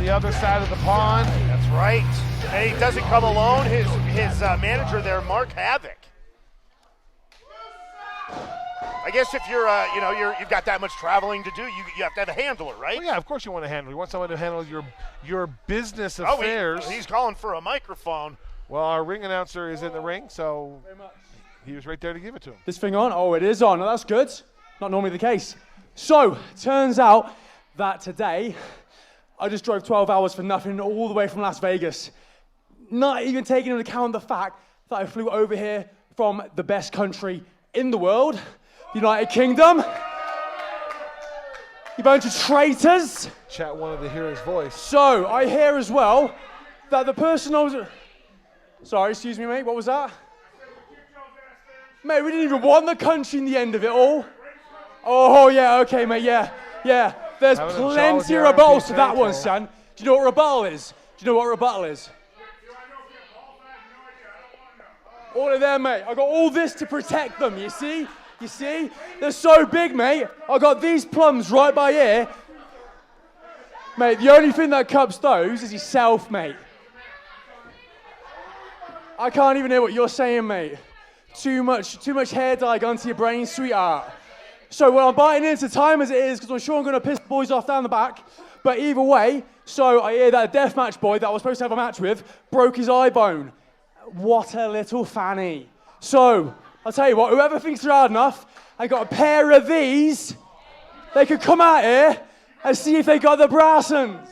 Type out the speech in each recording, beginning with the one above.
the other side of the pond. That's right. And he doesn't come alone. His manager there, Mark Havok. I guess if you're, you've got that much traveling to do, you have to have a handler, right? Well, yeah, of course you want a handler. You want someone to handle your business affairs. He's calling for a microphone. Well, our ring announcer is in the ring, so he was right there to give it to him. This thing on? Oh, it is on. Oh, that's good. Not normally the case. So, turns out that today, I just drove 12 hours for nothing all the way from Las Vegas. Not even taking into account the fact that I flew over here from the best country in the world, United Kingdom. You bunch of traitors. Chat wanted to hear his voice. So, I hear as well that the person I was... Sorry, excuse me, mate, what was that? Mate, we didn't even want the country in the end of it all. Oh, yeah, okay, mate, yeah. There's plenty of rebuttals to that one, son. Do you know what rebuttal is? All of them, mate. I got all this to protect them, you see? They're so big, mate. I got these plums right by here. Mate, the only thing that cups those is yourself, mate. I can't even hear what you're saying, mate. Too much hair dye gone to your brain, sweetheart. So well, I'm biting into time as it is because I'm sure I'm going to piss the boys off down the back. But either way, so I hear that a deathmatch boy that I was supposed to have a match with broke his eye bone. What a little fanny. So, I'll tell you what, whoever thinks they're hard enough and got a pair of these, they could come out here and see if they got the brassons.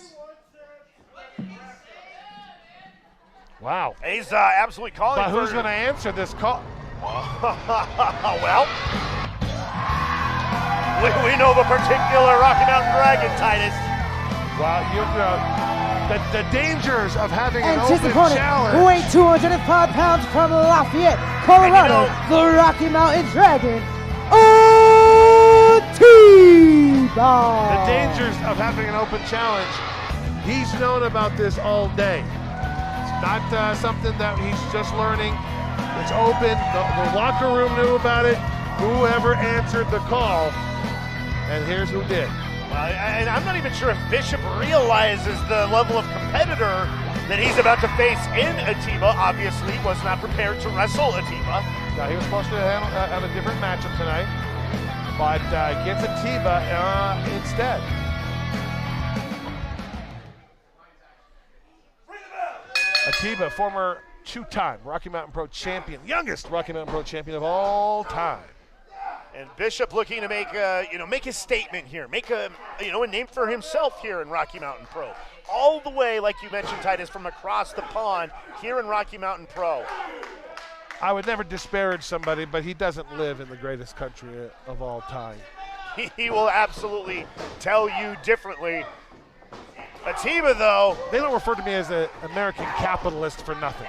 Wow. He's absolutely calling But who's going to answer this call? Well, we know the particular Rocky Mountain Dragon, Titus. Well, you know, the dangers of having an And his open opponent, challenge. weight 205 pounds from Lafayette, Colorado, the Rocky Mountain Dragon, Atiba. The dangers of having an open challenge. He's known about this all day. It's not something that he's just learning. It's open. The locker room knew about it. Whoever answered the call, and here's who did. And I'm not even sure if Bishop realizes the level of competitor that he's about to face in Atiba. Obviously, was not prepared to wrestle Atiba. Now, he was supposed to have a different matchup tonight, but gets Atiba instead. Atiba, former two-time Rocky Mountain Pro champion, youngest Rocky Mountain Pro champion of all time. And Bishop looking to make his statement here, make a name for himself here in Rocky Mountain Pro. All the way, like you mentioned, Titus, from across the pond here in Rocky Mountain Pro. I would never disparage somebody, but he doesn't live in the greatest country of all time. He will absolutely tell you differently. Atiba, though. They don't refer to me as an American capitalist for nothing.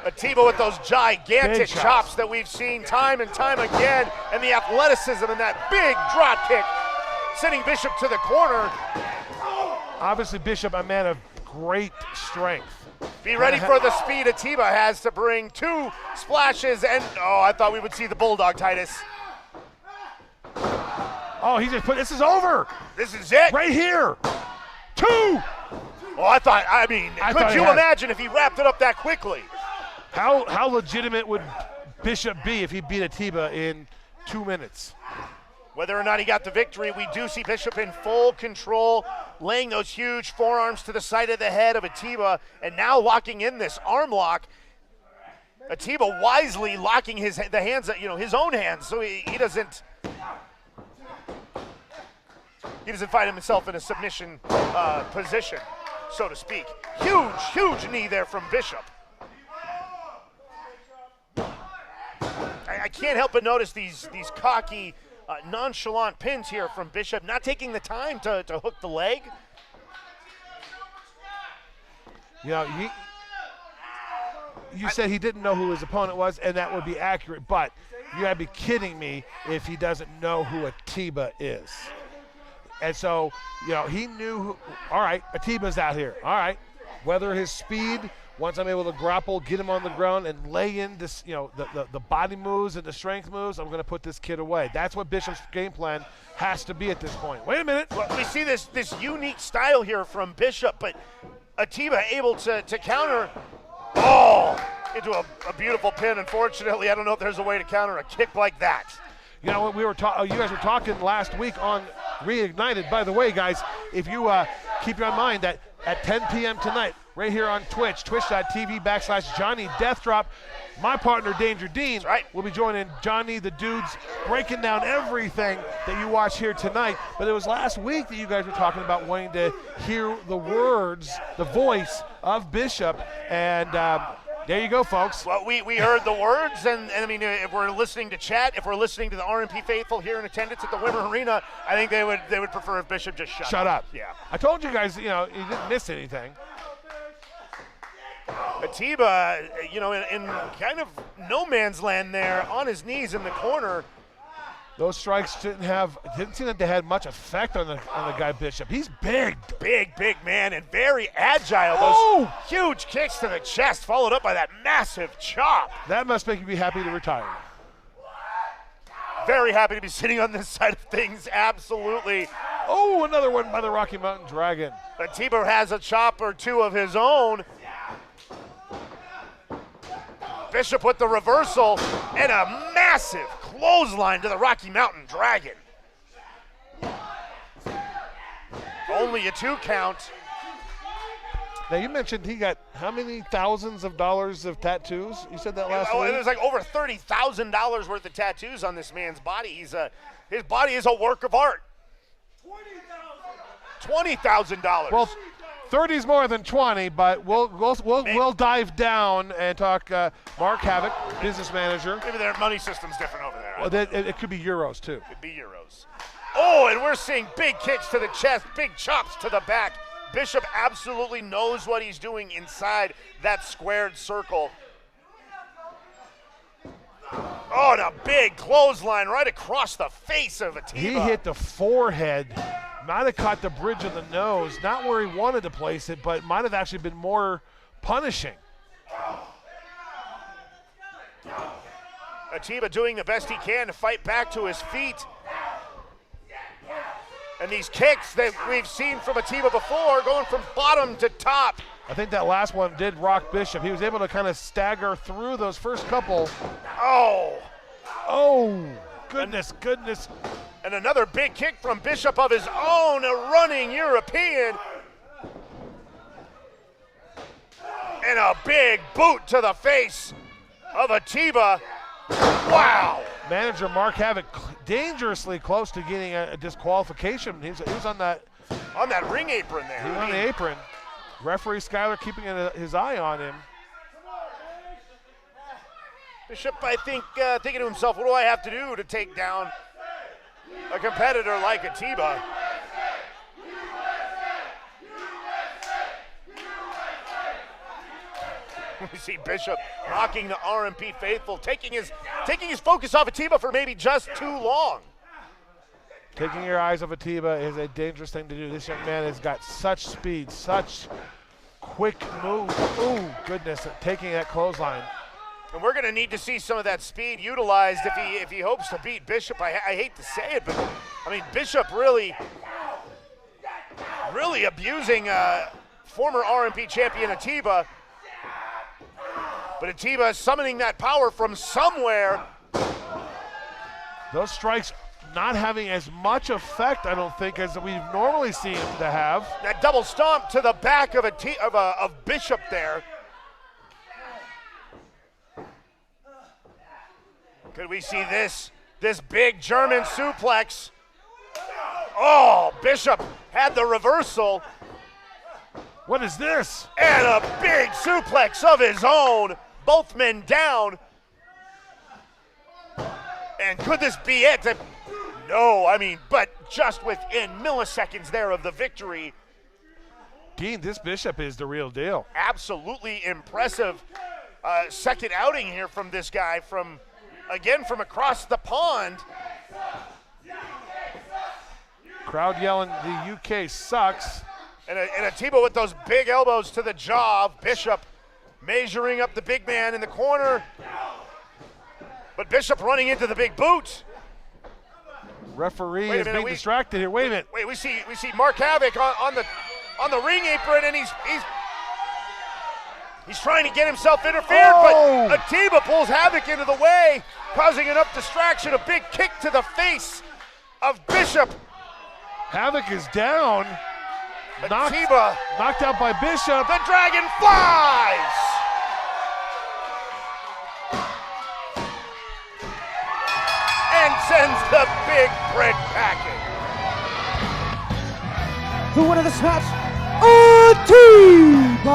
Atiba with those gigantic chops that we've seen time and time again, and the athleticism and that big drop kick sending Bishop to the corner. Obviously, Bishop, a man of great strength. Be ready for the speed Atiba has to bring two splashes, and I thought we would see the Bulldog, Titus. Oh, he just put, this is over. This is it. Right here. Two. Oh, could you imagine if he wrapped it up that quickly? How legitimate would Bishop be if he beat Atiba in 2 minutes? Whether or not he got the victory, we do see Bishop in full control, laying those huge forearms to the side of the head of Atiba, and now locking in this arm lock. Atiba wisely locking his own hands, so he doesn't find himself in a submission position, so to speak. Huge knee there from Bishop. I can't help but notice these cocky, nonchalant pins here from Bishop, not taking the time to hook the leg. You know, you said he didn't know who his opponent was, and that would be accurate, but you gotta be kidding me if he doesn't know who Atiba is. And so, he knew, all right, Atiba's out here. All right, whether his speed once I'm able to grapple, get him on the ground, and lay in this, the body moves and the strength moves, I'm going to put this kid away. That's what Bishop's game plan has to be at this point. Wait a minute. Well, we see this unique style here from Bishop, but Atiba able to counter. Oh, into a beautiful pin. Unfortunately, I don't know if there's a way to counter a kick like that. You know what, you guys were talking last week on Reignited. By the way, guys, if you keep in mind that at 10 p.m. tonight, right here on Twitch, twitch.tv/Johnny Deathdrop, my partner Danger Dean will be joining Johnny the Dudes, breaking down everything that you watch here tonight. But it was last week that you guys were talking about wanting to hear the words, the voice of Bishop, and there you go, folks. Well, we heard the words, and I mean, if we're listening to chat, if we're listening to the RMP faithful here in attendance at the Wimmer Arena, I think they would prefer if Bishop just shut up. Yeah. I told you guys, you didn't miss anything. Atiba, in kind of no man's land there, on his knees in the corner. Those strikes didn't seem like they had much effect on the guy Bishop. He's big. Big man, and very agile. Those huge kicks to the chest, followed up by that massive chop. That must make you be happy to retire. Very happy to be sitting on this side of things, absolutely. Oh, another one by the Rocky Mountain Dragon. Atiba has a chop or two of his own. Bishop with the reversal and a massive clothesline to the Rocky Mountain Dragon. Only a 2 count. Now, you mentioned he got how many thousands of dollars of tattoos? You said that last week? It was like over $30,000 worth of tattoos on this man's body. His body is a work of art. $20,000. Well, 30's more than 20, but we'll dive down and talk Mark Havok, business manager. Maybe their money system's different over there. Well, it could be euros too. Could be euros. Oh, and we're seeing big kicks to the chest, big chops to the back. Bishop absolutely knows what he's doing inside that squared circle. Oh, and a big clothesline right across the face of Atiba. He hit the forehead. Might have caught the bridge of the nose. Not where he wanted to place it, but might have actually been more punishing. Atiba doing the best he can to fight back to his feet. And these kicks that we've seen from Atiba before, going from bottom to top. I think that last one did rock Bishop. He was able to kind of stagger through those first couple. Oh, goodness. And another big kick from Bishop of his own, a running European. And a big boot to the face of Atiba. Wow. Manager Mark Havok dangerously close to getting a disqualification. He was on that ring apron there. He was on the apron. Referee Schuyler keeping his eye on him. Bishop, I think, thinking to himself, what do I have to do to take down a competitor like Atiba? We see Bishop mocking the RMP faithful, taking his focus off Atiba for maybe just too long. Taking your eyes off Atiba is a dangerous thing to do. This young man has got such speed, such quick moves. Ooh, goodness, taking that clothesline. And we're going to need to see some of that speed utilized if he hopes to beat Bishop. I hate to say it, but I mean, Bishop really abusing former RMP champion Atiba. But Atiba is summoning that power from somewhere. Those strikes not having as much effect, I don't think, as we've normally seen him to have. That double stomp to the back of Bishop there. Could we see this big German suplex? Oh, Bishop had the reversal. What is this? And a big suplex of his own. Both men down. And could this be it? No, I mean, but just within milliseconds there of the victory. Dean, this Bishop is the real deal. Absolutely impressive second outing here from this guy from across the pond. Crowd yelling, the UK sucks. And Atiba with those big elbows to the jaw of Bishop. measuring up the big man in the corner. But Bishop running into the big boot. Referee is being distracted here. Wait a minute. Wait, we see Mark Havok on the ring apron, and he's trying to get himself interfered, but Atiba pulls Havok into the way, causing enough distraction. A big kick to the face of Bishop. Havok is down. Atiba knocked out by Bishop. The dragon flies. And sends the big bread packet. The winner of this match, Atiba.